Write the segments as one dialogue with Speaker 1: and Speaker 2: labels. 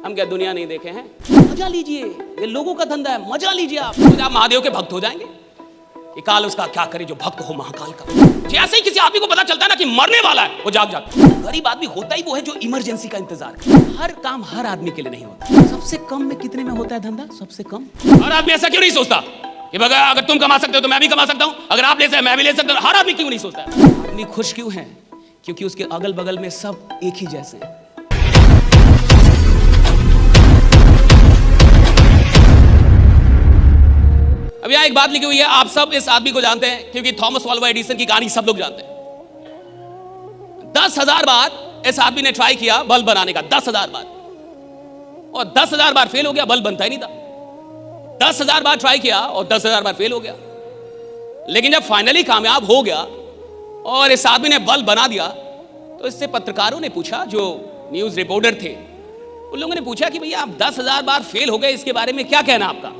Speaker 1: हम क्या दुनिया नहीं देखे हैं? मजा लीजिए, ये लोगों का धंधा है, मजा लीजिए। आप महादेव के भक्त हो जाएंगे कि काल उसका क्या करे जो भक्त हो महाकाल का। जैसे ही किसी आदमी को पता चलता है ना कि मरने वाला है, वो जाग जाता है। गरीब आदमी होता ही वो है जो इमरजेंसी का इंतजार करे। हर काम हर आदमी के लिए नहीं होता। सबसे कम में कितने में होता है धंधा? सबसे कम। हर आदमी ऐसा क्यों नहीं सोचता कि अगर तुम कमा सकते हो तो मैं भी कमा सकता हूं, अगर आप ले सकते मैं भी ले सकता हूं? हर आदमी क्यों नहीं सोचता है? आदमी खुश क्यों है? क्योंकि उसके अगल बगल में सब एक ही जैसे हैं। अब यहां एक बात लिखी हुई है, आप सब इस आदमी को जानते हैं क्योंकि थॉमस अल्वा एडिसन की कहानी सब लोग जानते हैं। 10,000 बार इस आदमी ने ट्राई किया बल्ब बनाने का, 10,000 बार, और 10,000 बार फेल हो गया, बल्ब बनता ही नहीं था। 10,000 बार ट्राई किया और 10,000 बार फेल हो गया। लेकिन जब फाइनली कामयाब हो गया और इस आदमी ने बल्ब बना दिया, तो इससे पत्रकारों ने पूछा, जो न्यूज रिपोर्टर थे उन लोगों ने पूछा कि भैया आप 10,000 बार फेल हो गए, इसके बारे में क्या कहना आपका?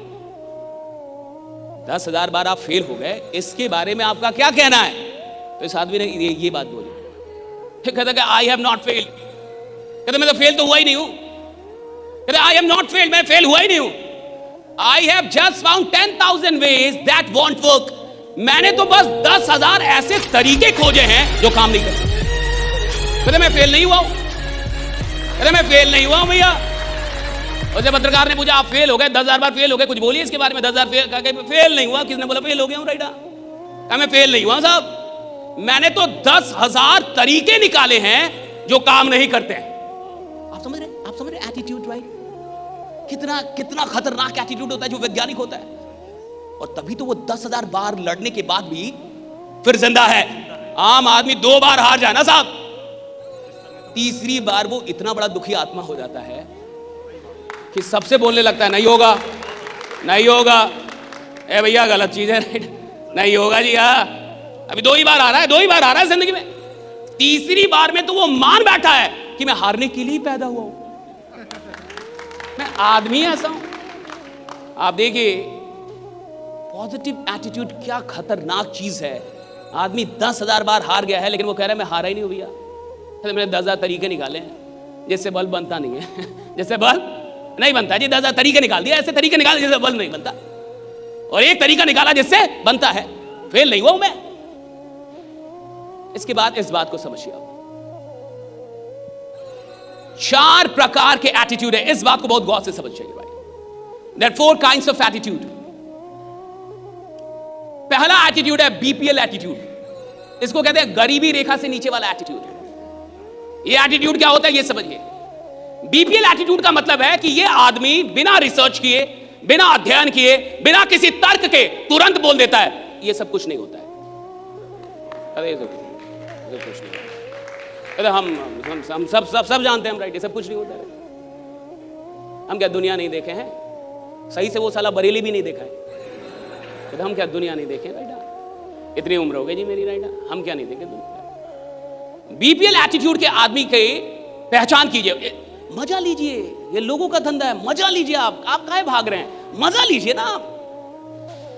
Speaker 1: 10,000 बार आप फेल हो गए, इसके बारे में आपका क्या कहना है? तो इस आदमी ने ये बात बोली। फिर कहता कि आई हैव नॉट फेल्ड। कहता मैं तो फेल तो हुआ ही नहीं हूं। कहता आई हैव नॉट फेल्ड, मैं फेल हुआ ही नहीं हूं। I have just found 10,000 ways that won't work। मैंने तो बस 10,000 ऐसे तरीके खोजे हैं जो काम नहीं करते। कहते मैं फेल नहीं हुआ हूं। कहते मैं फेल नहीं हुआ हूं भैया। और जब पत्रकार ने पूछा आप फेल हो गए, 10,000 बार फेल हो गए, कुछ बोलिए इसके बारे में। 10,000 फेल नहीं हुआ। किसने बोला फेल हो गया हूं? राइटा। कहा मैं फेल नहीं हुआ साहब, मैंने तो 10,000 तरीके निकाले हैं जो काम नहीं करते हैं। आप समझ रहे? आप समझ रहे एटीट्यूड? राइट। कितना कितना खतरनाक एटीट्यूड होता है जो वैज्ञानिक होता है। और तभी तो वो 10,000 बार लड़ने के बाद भी फिर जिंदा है। आम आदमी 2 बार हार जाए ना साहब, तीसरी बार वो इतना बड़ा दुखी आत्मा हो जाता है कि सबसे बोलने लगता है नहीं होगा, नहीं होगा, ए भैया गलत चीज है, नहीं होगा जी। हाँ, अभी 2 ही बार आ रहा है, 2 ही बार आ रहा है जिंदगी में। तीसरी बार में तो वो मान बैठा है कि मैं हारने के लिए पैदा हुआ हूं, मैं आदमी ऐसा हूं। आप देखिए पॉजिटिव एटीट्यूड क्या खतरनाक चीज है। आदमी 10,000 बार हार गया है लेकिन वो कह रहा है मैं हारा ही नहीं हूं भैया। मैंने 10,000 तरीके निकाले हैं जिससे बल्ब बनता नहीं है। जैसे बल्ब नहीं बनता जी, 10,000 तरीके निकाल दिया, ऐसे तरीके निकाले जिससे बल्ब नहीं बनता, और एक तरीका निकाला जिससे बनता है। फेल नहीं हुआ हूं मैं। इसके बाद इस बात को समझिए, 4 प्रकार के एटीट्यूड है। इस बात को बहुत गौर से समझिए भाई। There 4 kinds of attitude. पहला एटीट्यूड है बीपीएल एटीट्यूड। इसको कहते हैं गरीबी रेखा से नीचे वाला एटीट्यूड। ये एटीट्यूड क्या होता है ये समझिए। बीपीएल एटीट्यूड का मतलब है कि ये आदमी बिना रिसर्च किए, बिना अध्ययन किए, बिना किसी तर्क के तुरंत बोल देता है ये सब कुछ नहीं होता है। अरे ये सब कुछ नहीं, अरे हम सब जानते हैं, हम राइट, ये सब कुछ नहीं होता है। हम क्या दुनिया नहीं देखे हैं? सही से वो साला बरेली भी नहीं देखा है। तो हम क्या दुनिया नहीं देखे? राइट, इतनी उम्र हो गई जी मेरी, राइट, हम क्या नहीं देखे दुनिया। बीपीएल एटीट्यूड के आदमी की पहचान कीजिए। मजा लीजिए, ये लोगों का धंधा है, मजा लीजिए। आप काहे भाग रहे हैं? मजा लीजिए ना आप।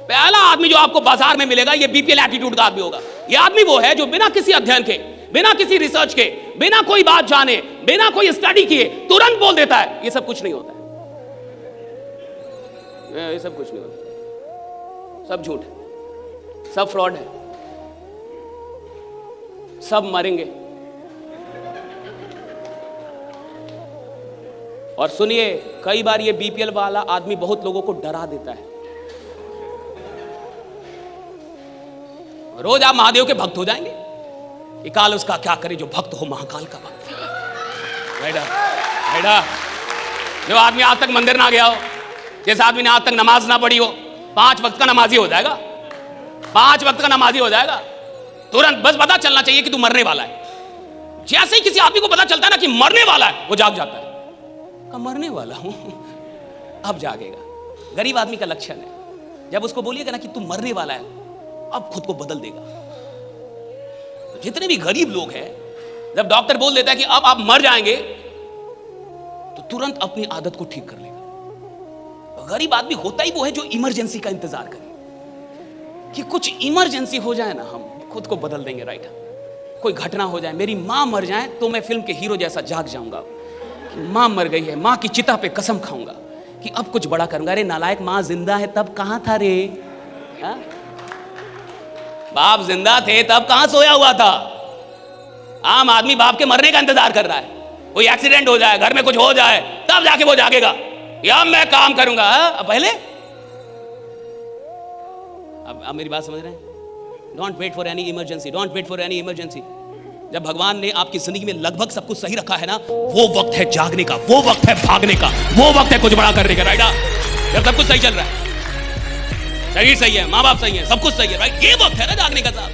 Speaker 1: पहला आदमी जो आपको बाजार में मिलेगा ये बीपीएल एटीट्यूड का आदमी होगा। ये आदमी वो है जो बिना किसी अध्ययन के, बिना किसी रिसर्च के, बिना कोई बात जाने, बिना कोई स्टडी किए तुरंत बोल देता है ये सब कुछ नहीं होता है, ये सब कुछ नहीं होता, सब झूठ है, सब फ्रॉड है, सब मरेंगे। और सुनिए, कई बार ये बीपीएल वाला आदमी बहुत लोगों को डरा देता है। रोज आप महादेव के भक्त हो जाएंगे कि काल उसका क्या करे जो भक्त हो महाकाल का भक्त। बेटा जो आदमी आज तक मंदिर ना गया हो, जिस आदमी ने आज तक नमाज ना पढ़ी हो, 5 वक्त का नमाजी हो जाएगा, 5 वक्त का नमाजी हो जाएगा। तुरंत बस पता चलना चाहिए कि तू मरने वाला है। जैसे ही किसी आदमी को पता चलता है ना कि मरने वाला है, वो जाग जाता है। मरने वाला हूं, अब जागेगा। गरीब आदमी का लक्षण है। जब उसको बोलिएगा ना कि तू मरने वाला है, अब खुद को बदल देगा। जितने भी गरीब लोग हैं, जब डॉक्टर बोल देता है कि अब आप मर जाएंगे, तो तुरंत अपनी आदत को ठीक कर लेगा। गरीब आदमी होता ही वो है जो इमरजेंसी का इंतजार करे कि कुछ इमरजेंसी हो जाए ना, हम खुद को बदल देंगे। राइट, कोई घटना हो जाए, मेरी मां मर जाए तो मैं फिल्म के हीरो जैसा जाग जाऊंगा। मां मर गई है, मां की चिता पे कसम खाऊंगा कि अब कुछ बड़ा करूंगा। अरे नालायक, मां जिंदा है तब कहां था रे? हा? बाप जिंदा थे तब कहां सोया हुआ था? आम आदमी बाप के मरने का इंतजार कर रहा है, कोई एक्सीडेंट हो जाए, घर में कुछ हो जाए, तब जाके वो जागेगा या मैं काम करूंगा। अब पहले, अब मेरी बात समझ रहे हैं? Don't wait for any emergency, don't wait for any emergency. जब भगवान ने आपकी जिंदगी में लगभग सब कुछ सही रखा है ना, वो वक्त है जागने का, वो वक्त है भागने का, वो वक्त है कुछ बड़ा करने का, राइट? जब सब कुछ सही चल रहा है, शरीर सही है, माँ बाप सही है, सब कुछ सही है, राइट? ये वक्त है ना जागने का साहब,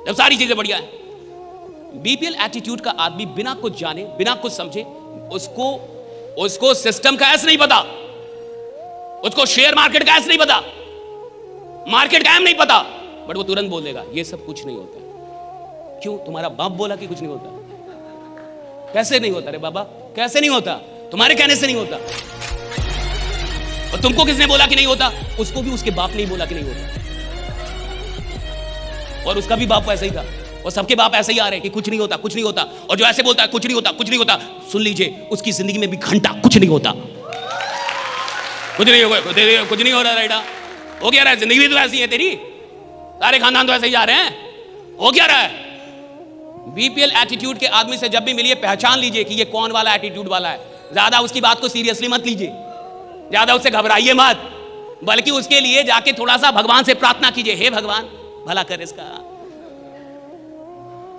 Speaker 1: जब सारी चीजें बढ़िया है। बीपीएल एटीट्यूड का आदमी बिना कुछ जाने, बिना कुछ समझे, उसको सिस्टम का ऐसे नहीं पता, उसको शेयर मार्केट का ऐसे नहीं पता, मार्केट का नहीं पता, बट वो तुरंत बोल देगा ये सब कुछ नहीं होता। क्यों? तुम्हारा बाप बोला कि कुछ नहीं होता। कैसे नहीं होता रे बाबा? कैसे नहीं होता? तुम्हारे कहने से नहीं होता। और तुमको किसने बोला कि नहीं होता? उसको भी उसके बाप ने ही बोला कि नहीं होता, और उसका भी बाप ऐसा ही था, और सबके बाप ऐसे ही आ रहे हैं कि कुछ नहीं होता, कुछ नहीं होता। और जो ऐसे बोलता है कुछ नहीं होता, कुछ नहीं होता, सुन लीजिए, उसकी जिंदगी में भी घंटा कुछ नहीं होता, कुछ नहीं होगा, कुछ नहीं हो रहा। राइडा हो क्या रहा है? जिंदगी भी तो ऐसी है तेरी, सारे खानदान तो ऐसे ही जा रहे हैं, हो क्या रहा है? बीपीएल एटीट्यूड के आदमी से जब भी मिलिए, पहचान लीजिए कि ये कौन वाला एटीट्यूड वाला है। ज्यादा उसकी बात को सीरियसली मत लीजिए, ज्यादा उससे घबराइए मत, बल्कि उसके लिए जाके थोड़ा सा भगवान से प्रार्थना कीजिए, हे भगवान भला कर इसका,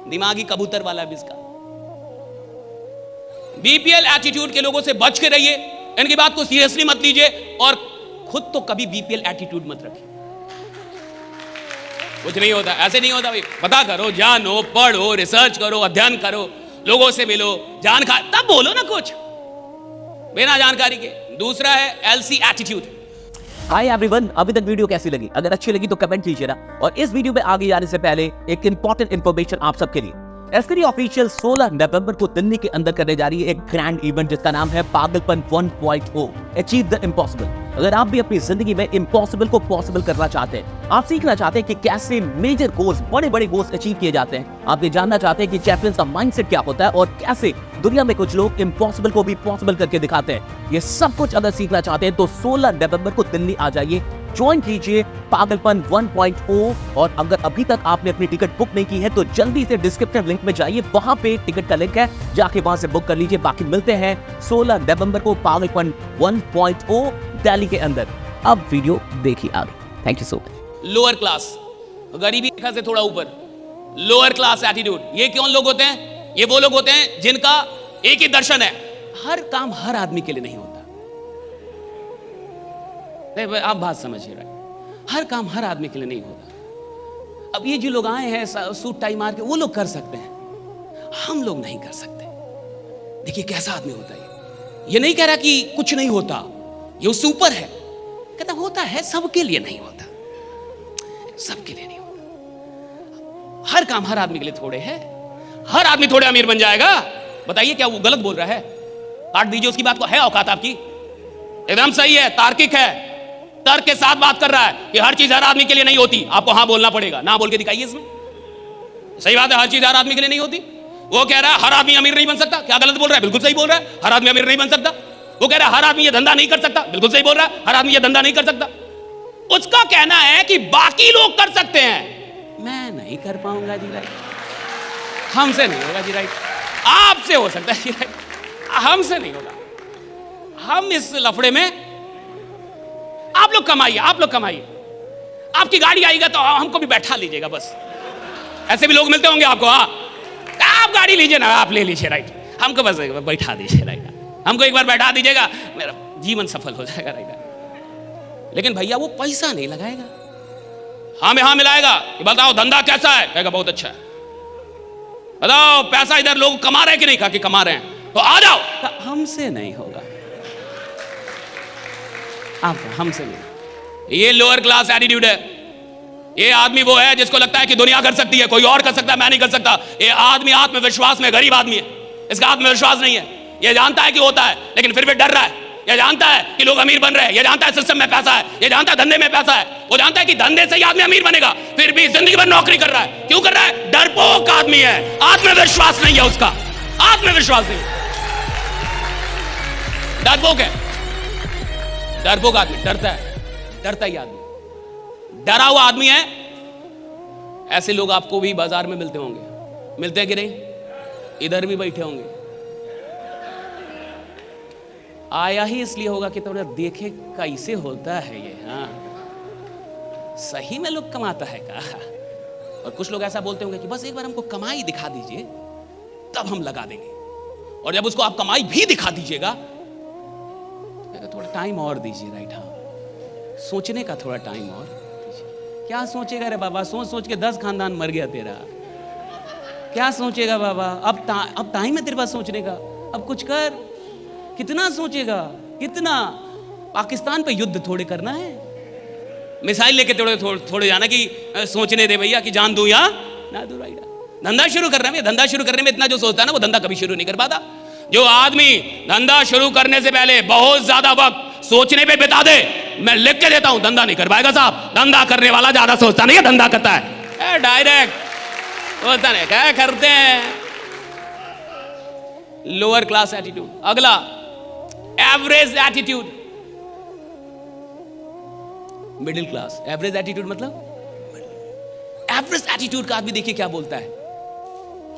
Speaker 1: दिमागी कबूतर वाला भी इसका। बीपीएल एटीट्यूड के लोगों से बच के रहिए, इनकी बात को सीरियसली मत लीजिए, और खुद तो कभी बीपीएल एटीट्यूड मत रखिए। कुछ नहीं होता, ऐसे नहीं होता भाई। पता करो, जानो, पढ़ो, रिसर्च करो, अध्ययन करो, लोगों से मिलो, जानकारी, तब बोलो ना कुछ बिना जानकारी के। दूसरा है एलसी एटीट्यूड।
Speaker 2: हाय एवरीवन, अभी तक वीडियो कैसी लगी? अगर अच्छी लगी तो कमेंट कीजिए ना। और इस वीडियो में आगे जाने से पहले एक इंपॉर्टेंट इंफॉर्मेशन आप सबके लिए। एस्करी ऑफिशियल 16 नवंबर को दिल्ली के अंदर करने जा रही है एक ग्रैंड इवेंट जिसका नाम है पागलपन 1.0 अचीव द इम्पॉसिबल। अगर आप भी अपनी जिंदगी में इम्पॉसिबल को पॉसिबल करना चाहते हैं, आप सीखना चाहते हैं कि कैसे मेजर गोल्स, बड़े बड़े गोल्स अचीव किए जाते हैं, आप ये जानना चाहते हैं कि चैंपियंस का माइंडसेट क्या होता है और कैसे दुनिया में कुछ लोग इम्पॉसिबल को भी पॉसिबल करके दिखाते हैं, ये सब कुछ अगर सीखना चाहते हैं तो 16 नवंबर को दिल्ली आ जाइए, ज्वाइन कीजिए पागलपन 1.0। और अगर अभी तक आपने अपनी टिकट बुक नहीं की है तो जल्दी से डिस्क्रिप्शन लिंक में जाइए, वहां पे टिकट का लिंक है, जाके वहां से बुक कर लीजिए। बाकी मिलते हैं 16 नवंबर को पागलपन 1.0 दिल्ली के अंदर। अब वीडियो देखिए आगे। Thank you so much.
Speaker 1: Lower class, गरीबी रेखा से थोड़ा ऊपर, लोअर क्लास एटीट्यूड। ये कौन लोग होते हैं? ये वो लोग होते हैं जिनका एक ही दर्शन है, हर काम हर आदमी के लिए नहीं होता। आप बात समझिए, हर काम हर आदमी के लिए नहीं होता। अब ये जो लोग आए हैं सूट टाई मार के, वो लोग कर सकते हैं, हम लोग नहीं कर सकते। देखिए कैसा आदमी होता है ये नहीं कह रहा कि कुछ नहीं होता, ये उससे ऊपर है, कहता होता है, सबके लिए नहीं होता, सबके लिए नहीं होता। हर काम हर आदमी के लिए थोड़े है, हर आदमी थोड़े अमीर बन जाएगा। बताइए क्या वो गलत बोल रहा है? काट दीजिए उसकी बात को, है औकात आपकी? एकदम सही है, तार्किक है, तर्क के साथ बात कर रहा है कि हर चीज हर आदमी के लिए नहीं होती। आपको हाँ बोलना पड़ेगा, ना बोल के दिखाइए इसमें। सही बात है, हर चीज हर आदमी के लिए नहीं होती। वो कह रहा है हर आदमी अमीर नहीं बन सकता, क्या गलत बोल रहा है? बिल्कुल सही बोल रहा है, हर आदमी अमीर नहीं बन सकता। वो कह रहा है हर आदमी ये धंधा नहीं कर सकता, बिल्कुल सही बोल रहा है, हर आदमी ये धंधा नहीं कर सकता। उसका कहना है कि बाकी लोग कर सकते हैं, मैं नहीं कर पाऊंगा जी, राइट? हमसे नहीं होगा जी, राइट? आपसे हो सकता है जी, राइट? हमसे नहीं होगा। हम इस लफड़े में, आप लोग कमाइए, आप लोग कमाइए, आपकी गाड़ी आएगा तो हमको भी बैठा लीजिएगा बस। ऐसे भी लोग मिलते होंगे आपको, हाँ, आप गाड़ी लीजिए ना, आप ले लीजिए, राइट? हमको बस बैठा दीजिए, राइट? हमको एक बार बैठा दीजिएगा, मेरा जीवन सफल हो जाएगा, राइट? लेकिन भैया वो पैसा नहीं लगाएगा, हाँ में हाँ मिलाएगा कि बताओ धंधा कैसा है, कहेगा बहुत अच्छा है। बताओ पैसा इधर लोग कमा रहे हैं कि नहीं? कहा कि कमा रहे हैं, तो आ जाओ। हमसे नहीं होगा, आप हमसे नहीं। ये लोअर क्लास एटीट्यूड है। ये आदमी वो है जिसको लगता है कि दुनिया कर सकती है, कोई और कर सकता है, मैं नहीं कर सकता। ये आदमी आत्मविश्वास में गरीब आदमी है, इसका आत्मविश्वास नहीं है। ये जानता है कि होता है, लेकिन फिर भी डर रहा है। ये जानता है कि लोग अमीर बन रहे हैं, ये जानता है सिस्टम में पैसा है, ये जानता है धंधे में पैसा है, वो जानता है कि धंधे से ही आदमी अमीर बनेगा, फिर भी जिंदगी भर नौकरी कर रहा है। क्यों कर रहा है? डरपोक आदमी है, आत्मविश्वास नहीं है उसका, आत्मविश्वास नहीं। डरपोक है, डरपोक आदमी, डरता ही आदमी, डरा हुआ आदमी है। ऐसे लोग आपको भी बाजार में मिलते होंगे, मिलते हैं कि नहीं? इधर भी बैठे होंगे। आया ही इसलिए होगा कि थोड़ा देखे कैसे होता है ये, हाँ सही में लोग कमाता है का। और कुछ लोग ऐसा बोलते होंगे कि बस एक बार हमको कमाई दिखा दीजिए तब हम लगा देंगे, और जब उसको आप कमाई भी दिखा दीजिएगा तो थोड़ा टाइम और दीजिए। राइट, हाँ सोचने का थोड़ा टाइम और दीजिए। क्या सोचेगा रे बाबा, सोच सोच के 10 खानदान मर गया तेरा। क्या सोचेगा बाबा, अब टाइम है तेरे पास सोचने का, अब कुछ कर। कितना सोचेगा, कितना? पाकिस्तान पे युद्ध थोड़े करना है, मिसाइल लेके थोड़े जाना कि सोचने दे भैया कि जान दूं या ना दूं। राइट, धंधा शुरू करने में, धंधा शुरू करने में इतना जो सोचता है ना, वो धंधा कभी शुरू नहीं कर पाता। जो आदमी धंधा शुरू करने से पहले बहुत ज्यादा वक्त सोचने पे बिता दे, मैं लिख के देता हूं, धंधा नहीं कर पाएगा साहब। धंधा करने वाला ज्यादा सोचता नहीं है, धंधा करता है डायरेक्ट होता नहीं। क्या करते हैं? Lower class attitude. अगला average attitude, middle class. Average attitude मतलब, एवरेज एटीट्यूड का आदमी देखिए क्या बोलता है,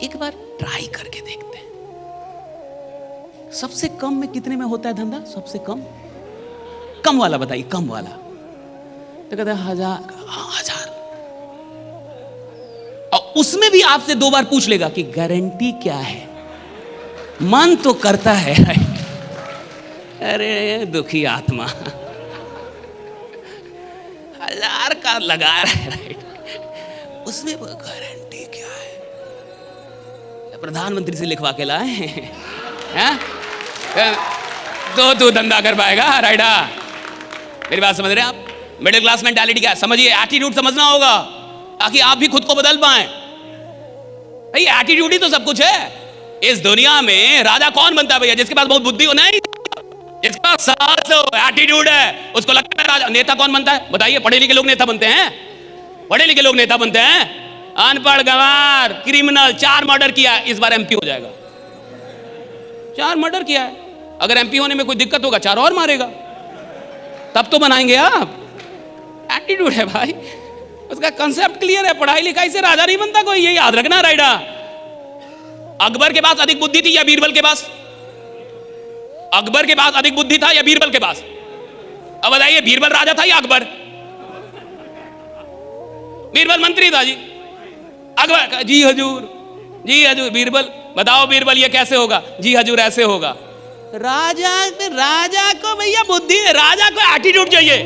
Speaker 1: एक बार ट्राई करके देखते हैं। सबसे कम में कितने में होता है धंधा? सबसे कम वाला बताइए, कम वाला तो कहता है 1000। और उसमें भी आपसे 2 बार पूछ लेगा कि गारंटी क्या है। मन तो करता है, अरे दुखी आत्मा 1000 का लगा रहा है, राइट, उसमें गारंटी क्या है? प्रधानमंत्री से लिखवा के लाए हैं तो तू धंधा कर पाएगा। राइट, मेरी बात समझ रहे हैं आप? मिडिल क्लास मेंटालिटी क्या है समझिए, एटीट्यूड समझना होगा ताकि आप भी खुद को बदल पाएं। भाई एटीट्यूड ही तो सब कुछ है इस दुनिया में। राजा कौन बनता है भैया? जिसके पास बहुत बुद्धि हो, नहीं जिसके पास साहस हो, एटीट्यूड है, उसको लगता है राजा। नेता कौन बनता है बताइए? पढ़े लिखे लोग नेता बनते हैं, पढ़े लिखे लोग नेता बनते हैं। अनपढ़ गंवार क्रिमिनल 4 मर्डर किया, इस बार एमपी हो जाएगा। 4 मर्डर किया है, अगर एमपी होने में कोई दिक्कत होगा 4 और मारेगा, तब तो बनाएंगे आप। एटीट्यूड है भाई, उसका कंसेप्ट क्लियर है। पढ़ाई लिखाई से राजा नहीं बनता कोई, ये याद रखना। राइडा, अकबर के पास अधिक बुद्धि थी या बीरबल के पास? अकबर के पास अधिक बुद्धि था या बीरबल के पास? अब बताइए, बीरबल राजा था या अकबर? बीरबल मंत्री था जी। अकबर जी हजूर, जी हजूर। बीरबल बताओ बीरबल ये कैसे होगा? जी हजूर ऐसे होगा। राजा को भैया बुद्धि, राजा को एटीट्यूड चाहिए।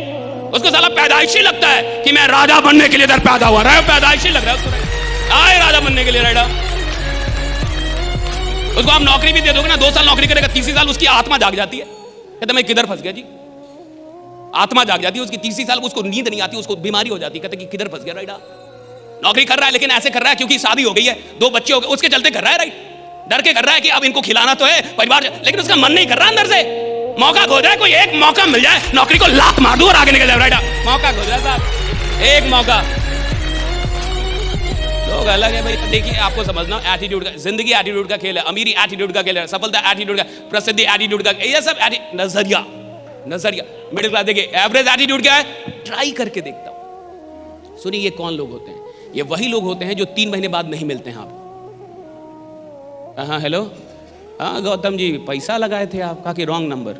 Speaker 1: उसको साला पैदाइशी लगता है कि मैं राजा बनने के लिए इधर पैदा हुआ। रहा पैदाइशी लग रहा है उसको, आए राजा बनने के लिए। राइडा, उसको आप नौकरी भी दे दोगे ना, 2 साल नौकरी करेगा, 3 साल उसकी आत्मा जाग जाती है। कहते मैं किधर फंस गया जी, आत्मा जाग जाती है उसकी। 3 साल उसको नींद नहीं आती, उसको बीमारी हो जाती है। कहते कि किधर फंस गया। राइडा, नौकरी कर रहा है लेकिन ऐसे कर रहा है क्योंकि शादी हो गई है, 2 बच्चे हो गए, उसके चलते कर रहा है। राइट, डर के कर रहा है कि अब इनको खिलाना तो है परिवार, लेकिन उसका मन नहीं कर रहा अंदर से। मौका खो जाए, कोई एक मौका मिल जाए, नौकरी को लात मार दूं और आगे निकल जाए। राइट, मौका खो जाए साहब, एक मौका। लोग अलग है भाई। देखिए आपको समझना, एटीट्यूड का, जिंदगी एटीट्यूड का खेल है, अमीरी एटीट्यूड का खेल है, सफलता एटीट्यूड का, प्रसिद्धि एटीट्यूड का, ये सब नजरिया। मिडिल क्लास देखिए, एवरेज एटीट्यूड क्या है? ट्राई करके देखता हूं। सुनिए, ये कौन लोग होते हैं? ये वही लोग होते हैं जो 3 महीने बाद नहीं मिलते हैं आप। हाँ हेलो, हाँ गौतम जी पैसा लगाए थे आप, कहा कि रॉन्ग नंबर।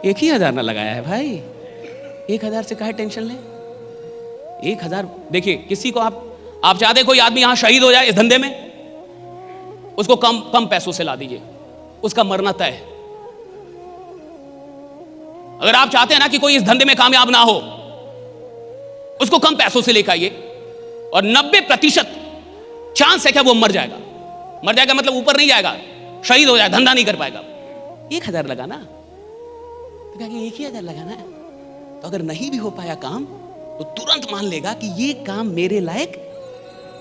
Speaker 1: 1,000 ना लगाया है भाई, 1,000 से काहे टेंशन ले? 1,000 देखिए, किसी को आप चाहते कोई आदमी यहां शहीद हो जाए इस धंधे में, उसको कम पैसों से ला दीजिए, उसका मरना तय है। अगर आप चाहते हैं ना कि कोई इस धंधे में कामयाब ना हो, उसको कम पैसों से लेकर आइए और 90% चांस है कि वो मर जाएगा। मर जाएगा मतलब ऊपर नहीं जाएगा, शहीद हो जाए, धंधा नहीं कर पाएगा। 1,000 लगाना, तो कहा कि 1,000 लगाना है, तो अगर नहीं भी हो पाया काम तो तुरंत मान लेगा कि ये काम मेरे लायक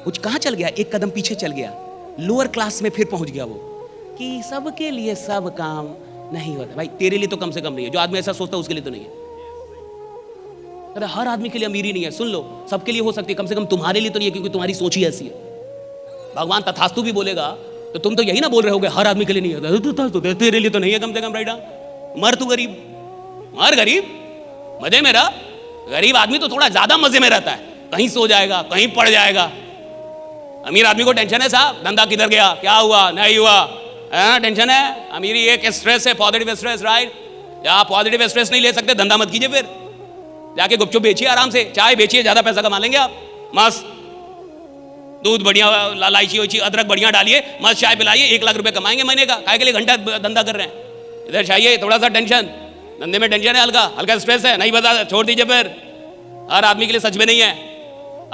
Speaker 1: कुछ कहां चल गया, एक कदम पीछे चल गया, लोअर क्लास में फिर पहुंच गया वो, कि सबके लिए सब काम नहीं होता। भाई तेरे लिए तो कम से कम नहीं है, जो आदमी ऐसा सोचता है उसके लिए तो नहीं है। अरे हर आदमी के लिए अमीरी नहीं है, सुन लो, सबके लिए हो सकती है, कम से कम तुम्हारे लिए तो नहीं है, क्योंकि तुम्हारी सोच ही ऐसी है। भगवान तथास्तु भी बोलेगा तो तुम तो यही ना बोल रहे होगे हर आदमी के लिए नहीं होता, तो तेरे लिए तो नहीं है कम से कम, राइट? मर तू गरीब, मर गरीब, मजे में रह। गरीब आदमी तो थोड़ा ज्यादा मजे में रहता है, कहीं सो जाएगा, कहीं पड़ जाएगा। अमीर आदमी को टेंशन है साहब, धंधा किधर गया, क्या हुआ, नहीं हुआ, टेंशन है। अमीरी एक स्ट्रेस है, पॉजिटिव स्ट्रेस, राइट? या पॉजिटिव स्ट्रेस नहीं ले सकते, धंधा मत कीजिए, फिर जाके गुपचुप बेचिए, आराम से चाय बेचिए, ज्यादा पैसा कमा लेंगे आप। मस्त दूध बढ़िया, इलायची वैची अदरक बढ़िया डालिए, मस्त चाय पिलाइए, 1 लाख रुपए कमाएंगे महीने का। काय के लिए घंटा धंधा कर रहे हैं? इधर चाहिए थोड़ा सा टेंशन, धंधे में टेंशन है, हल्का हल्का स्ट्रेस है, नहीं बता, छोड़ दीजिए फिर। हर आदमी के लिए सच में नहीं है,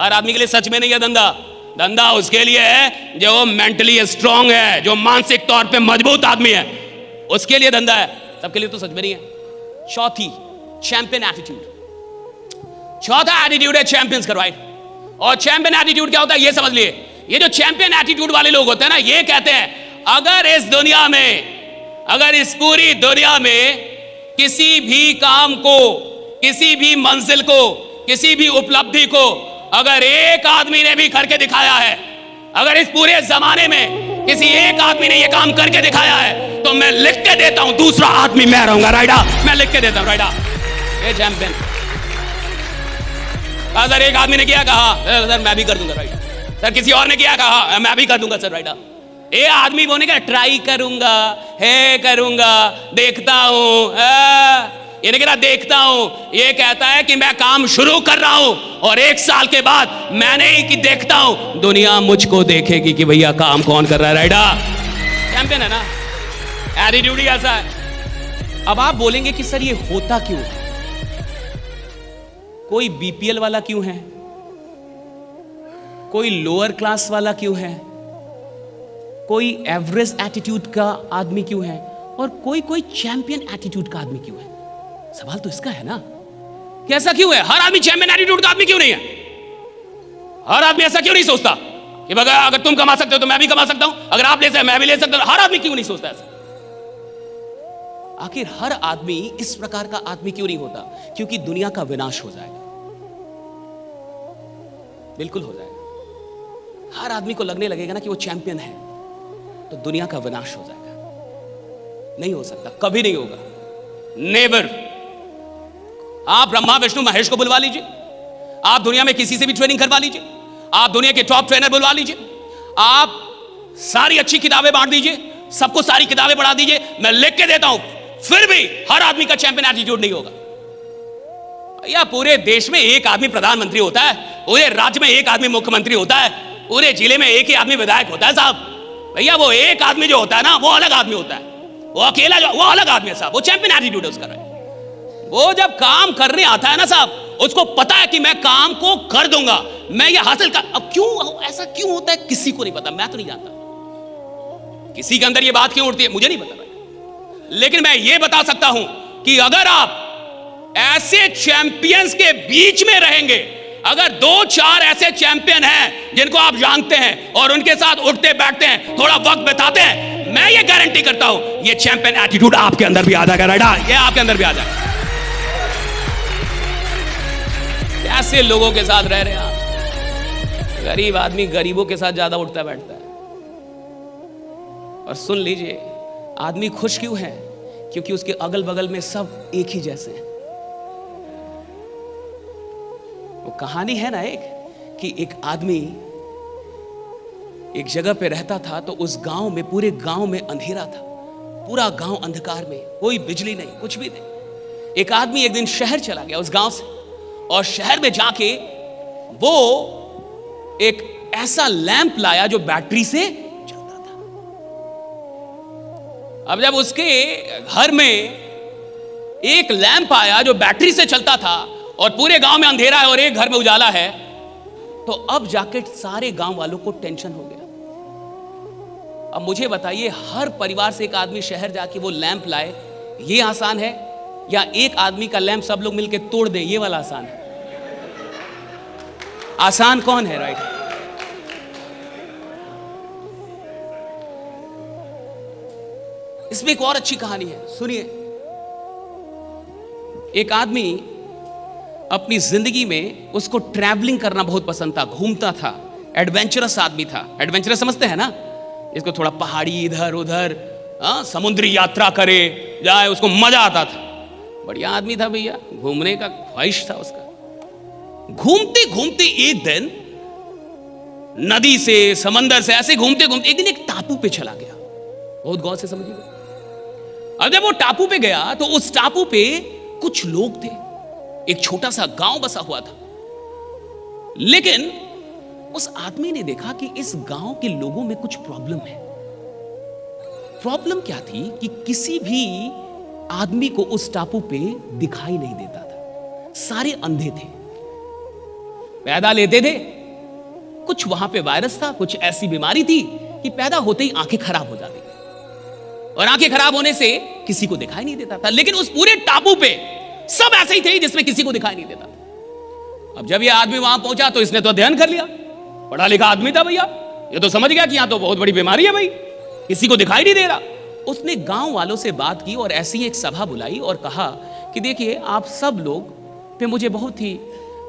Speaker 1: हर आदमी के लिए सच में नहीं है धंधा। धंधा उसके लिए है जो मेंटली स्ट्रांग है, जो मानसिक तौर पे मजबूत आदमी है, उसके लिए धंधा है, सबके लिए तो सच में नहीं है। चौथी, चैंपियन एटीट्यूड। चौथा एटीट्यूड है चैंपियंस का, राइट? और चैंपियन एटीट्यूड क्या होता है ये समझ लिए। ये जो चैंपियन एटीट्यूड वाले लोग होते हैं ना, ये कहते हैं अगर इस दुनिया में, अगर इस पूरी दुनिया में किसी भी काम को, किसी भी मंजिल को, किसी भी उपलब्धि को अगर एक आदमी ने भी करके दिखाया है, अगर इस पूरे जमाने में किसी एक आदमी ने ये काम करके दिखाया है, तो मैं लिख के देता हूं दूसरा आदमी मैं रहूंगा, राइडा, मैं लिख के देता हूं, राइडा। ये चैंपियन। सर एक आदमी ने किया, कहा सर मैं भी कर दूंगा, राइट? सर किसी और ने किया, कहा मैं भी कर दूंगा, सर, राइडा। ये आदमी बोले का ट्राई करूंगा, है करूंगा, देखता हूं, ये नहीं कहता देखता हूं, ये कहता है कि मैं काम शुरू कर रहा हूं और 1 साल के बाद मैंने ही कि देखता हूं, दुनिया मुझको देखेगी कि भैया काम कौन कर रहा है, राइडा। चैंपियन है ना, एटीट्यूड ही ऐसा है। अब आप बोलेंगे कि सर ये होता क्यों, कोई बीपीएल वाला क्यों है, कोई लोअर क्लास वाला क्यों है, कोई एवरेज एटीट्यूड का आदमी क्यों है, और कोई चैंपियन एटीट्यूड का आदमी क्यों है? सवाल तो इसका है ना, कि ऐसा क्यों है? हर आदमी चैंपियन एटीट्यूड का आदमी क्यों नहीं है? हर आदमी ऐसा क्यों नहीं सोचता कि अगर तुम कमा सकते हो तो मैं भी कमा सकता हूं, अगर आप ले सकते मैं भी ले सकता हूं? हर आदमी क्यों नहीं सोचता ऐसा? आखिर हर आदमी इस प्रकार का आदमी क्यों नहीं होता? क्योंकि दुनिया का विनाश हो जाएगा, बिल्कुल हो जाएगा। हर आदमी को लगने लगेगा ना कि वो चैंपियन है, तो दुनिया का विनाश हो जाएगा। नहीं हो सकता, कभी नहीं होगा, नेवर। आप ब्रह्मा विष्णु महेश को बुलवा लीजिए, आप दुनिया में किसी से भी ट्रेनिंग करवा लीजिए, आप दुनिया के टॉप ट्रेनर बुलवा लीजिए, आप सारी अच्छी किताबें बांट दीजिए, सबको सारी किताबें पढ़ा दीजिए, मैं लिख के देता हूं, फिर भी हर आदमी का चैंपियन एटीट्यूड नहीं होगा। भैया पूरे देश में एक आदमी प्रधानमंत्री होता है, पूरे राज्य में एक आदमी मुख्यमंत्री होता है, पूरे जिले में एक ही आदमी विधायक होता है साहब। भैया वो एक आदमी जो होता है ना, वो अलग आदमी होता है, वो अकेला जो, वो अलग आदमी है साहब, वो चैंपियन एटीट्यूड है उसका। वो जब काम करने आता है ना साहब, उसको पता है कि मैं काम को कर दूंगा, मैं ये हासिल कर। अब क्यों ऐसा क्यों होता है किसी को नहीं पता, मैं तो नहीं जानता किसी के अंदर ये बात क्यों उठती है, मुझे नहीं पता भाई। लेकिन मैं ये बता सकता हूं कि अगर आप ऐसे चैंपियंस के बीच में रहेंगे, अगर 2-4 ऐसे चैंपियन हैं जिनको आप जानते हैं और उनके साथ उठते बैठते हैं, थोड़ा वक्त बिताते हैं, मैं ये गारंटी करता हूं ये चैंपियन एटीट्यूड आपके अंदर भी आ जाएगा, राइडा, ये आपके अंदर भी आ जाएगा। ऐसे लोगों के साथ रह रहे हैं आप, गरीब आदमी गरीबों के साथ ज्यादा उठता बैठता है। और सुन लीजिए, आदमी खुश क्यों है? क्योंकि उसके अगल बगल में सब एक ही जैसे हैं। वो कहानी है ना एक, कि एक आदमी एक जगह पे रहता था, तो उस गांव में, पूरे गांव में अंधेरा था, पूरा गांव अंधकार में, कोई बिजली नहीं, कुछ भी नहीं। एक आदमी एक दिन शहर चला गया उस गांव से, और शहर में जाके वो एक ऐसा लैंप लाया जो बैटरी से चलता था। अब जब उसके घर में एक लैंप आया जो बैटरी से चलता था, और पूरे गांव में अंधेरा है और एक घर में उजाला है, तो अब जाके सारे गांव वालों को टेंशन हो गया। अब मुझे बताइए, हर परिवार से एक आदमी शहर जाके वो लैंप लाए, ये आसान है, या एक आदमी का लैंप सब लोग मिलकर तोड़ दे, ये वाला आसान है? आसान कौन है, राइट? इसमें एक और अच्छी कहानी है, सुनिए। एक आदमी अपनी जिंदगी में, उसको ट्रैवलिंग करना बहुत पसंद था, घूमता था, एडवेंचरस आदमी था। एडवेंचरस समझते हैं ना? इसको थोड़ा पहाड़ी इधर उधर समुद्री यात्रा करे जाए, उसको मजा आता था। बढ़िया आदमी था भैया, घूमने का ख्वाहिश था उसका। घूमते घूमते एक दिन नदी से समंदर से ऐसे घूमते घूमते एक दिन एक टापू पे चला गया। बहुत गौर से समझिएगा। अब जब वो टापू पे गया तो उस टापू पे कुछ लोग थे, एक छोटा सा गांव बसा हुआ था। लेकिन उस आदमी ने देखा कि इस गांव के लोगों में कुछ प्रॉब्लम है। प्रॉब्लम क्या थी कि किसी भी आदमी को उस टापू पे दिखाई नहीं देता था, सारे अंधे थे, पैदा लेते थे। कुछ वहां पे वायरस था, कुछ ऐसी बीमारी थी कि पैदा होते ही आंखें खराब हो जाती थी, और आंखें खराब होने से किसी को दिखाई नहीं देता था। लेकिन उस पूरे टापू पे सब ऐसे ही थे जिसमें किसी को दिखाई नहीं देता था। अब जब ये आदमी वहां पहुंचा तो इसने तो अध्ययन कर लिया, पढ़ा लिखा आदमी था भैया, ये तो समझ गया कि यहां तो बहुत बड़ी बीमारी है भाई, किसी को दिखाई नहीं दे रहा। उसने गांव वालों से बात की और ऐसी ही एक सभा बुलाई और कहा कि देखिए, आप सब लोग पे मुझे बहुत ही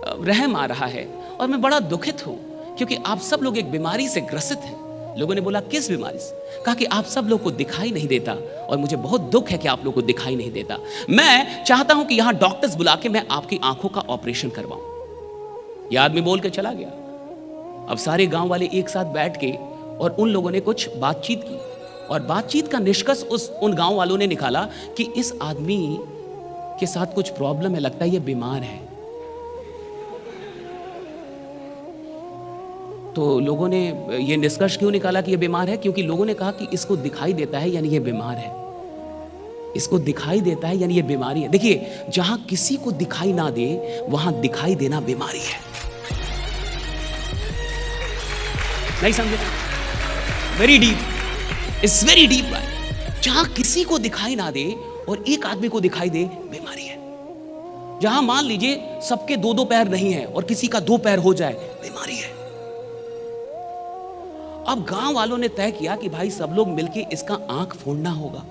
Speaker 1: रहम आ रहा है और मैं बड़ा दुखित हूं क्योंकि आप सब लोग एक बीमारी से ग्रसित हैं। लोगों ने बोला, किस बीमारी से? कहा कि आप सब लोग को दिखाई नहीं देता और मुझे बहुत दुख है कि आप लोग को दिखाई नहीं देता। मैं चाहता हूं कि यहां डॉक्टर्स बुला के मैं आपकी आंखों का ऑपरेशन करवाऊं। यह आदमी बोल के चला गया। अब सारे गांव वाले एक साथ बैठ के और उन लोगों ने कुछ बातचीत की, और बातचीत का निष्कर्ष उन गांव वालों ने निकाला कि इस आदमी के साथ कुछ प्रॉब्लम है, लगता है ये बीमार है। तो लोगों ने ये निष्कर्ष क्यों निकाला कि ये बीमार है? क्योंकि लोगों ने कहा कि इसको दिखाई देता है यानी ये बीमार है, इसको दिखाई देता है यानी ये बीमारी है। देखिए, जहां किसी को दिखाई ना दे वहां दिखाई देना बीमारी है। नहीं समझे? Very deep, it's very deep right. जहां किसी को दिखाई ना दे और एक आदमी को दिखाई दे, बीमारी है। जहां मान लीजिए सबके दो दो पैर नहीं है और किसी का दो पैर हो जाए, बीमारी है। अब गांव वालों ने तय किया कि भाई सब लोग मिलके इसका आंख फोड़ना होगा।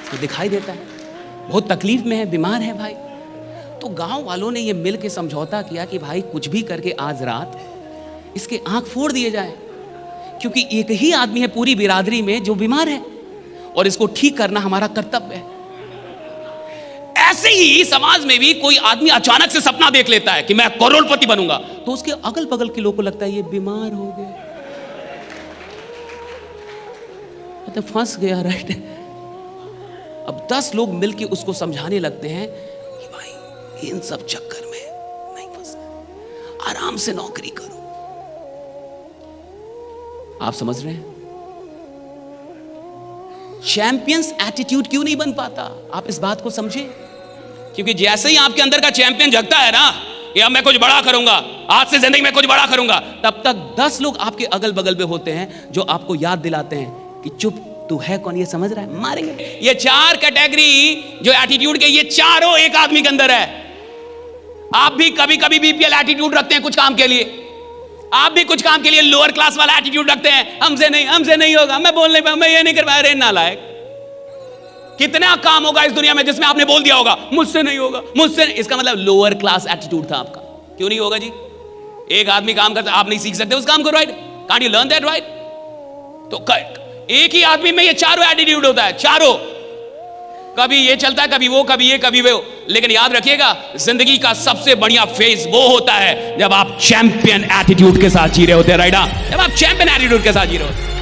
Speaker 1: इसको दिखाई देता है, बहुत तकलीफ में है, बीमार है भाई। तो गांव वालों ने ये मिल के समझौता किया कि भाई कुछ भी करके आज रात इसके आंख फोड़ दिए जाए, क्योंकि एक ही आदमी है पूरी बिरादरी में जो बीमार है और इसको ठीक करना हमारा कर्तव्य है। ऐसे ही समाज में भी कोई आदमी अचानक से सपना देख लेता है कि मैं करोड़पति बनूंगा, तो उसके अगल बगल के लोगों को लगता है ये बीमार हो गया, तो फंस गया राइट। अब 10 लोग मिलके उसको समझाने लगते हैं कि भाई इन सब चक्कर में नहीं फंसना, आराम से नौकरी करो। आप समझ रहे हैं? चैंपियंस एटीट्यूड क्यों नहीं बन पाता? आप इस बात को समझे, क्योंकि जैसे ही आपके अंदर का चैंपियन जगता है ना, कि अब मैं कुछ बड़ा करूंगा, आज से जिंदगी में कुछ बड़ा करूंगा, तब तक 10 लोग आपके अगल बगल में होते हैं जो आपको याद दिलाते हैं कि चुप, तू है कौन, ये समझ रहा है, मारेंगे। ये 4 कैटेगरी जो एटीट्यूड के, ये चारों एक आदमी के अंदर है। आप भी कभी कभी बीपीएल एटीट्यूड रखते हैं कुछ काम के लिए, आप भी कुछ काम के लिए लोअर क्लास वाला एटीट्यूड रखते हैं, हमसे नहीं होगा, मैं बोल नहीं पाऊंगा, मैं ये नहीं कर पाया। अरे नालायक, कितना काम होगा इस दुनिया में जिसमें आपने बोल दिया होगा मुझसे नहीं होगा, मुझसे नहीं। इसका मतलब लोअर क्लास एटीट्यूड था आपका। क्यों नहीं होगा जी? एक आदमी काम करता, आप नहीं सीख सकते उस काम को, right? Can't you learn that, right? तो एक ही आदमी में ये चारों एटीट्यूड होता है, चारों। कभी ये चलता है, कभी वो, कभी ये, कभी वो। लेकिन याद रखिएगा, जिंदगी का सबसे बढ़िया फेज वो होता है जब आप चैंपियन एटीट्यूड के साथ जी रहे होते हैं, राइट? जब आप चैंपियन एटीट्यूड के साथ जी रहे होते हैं।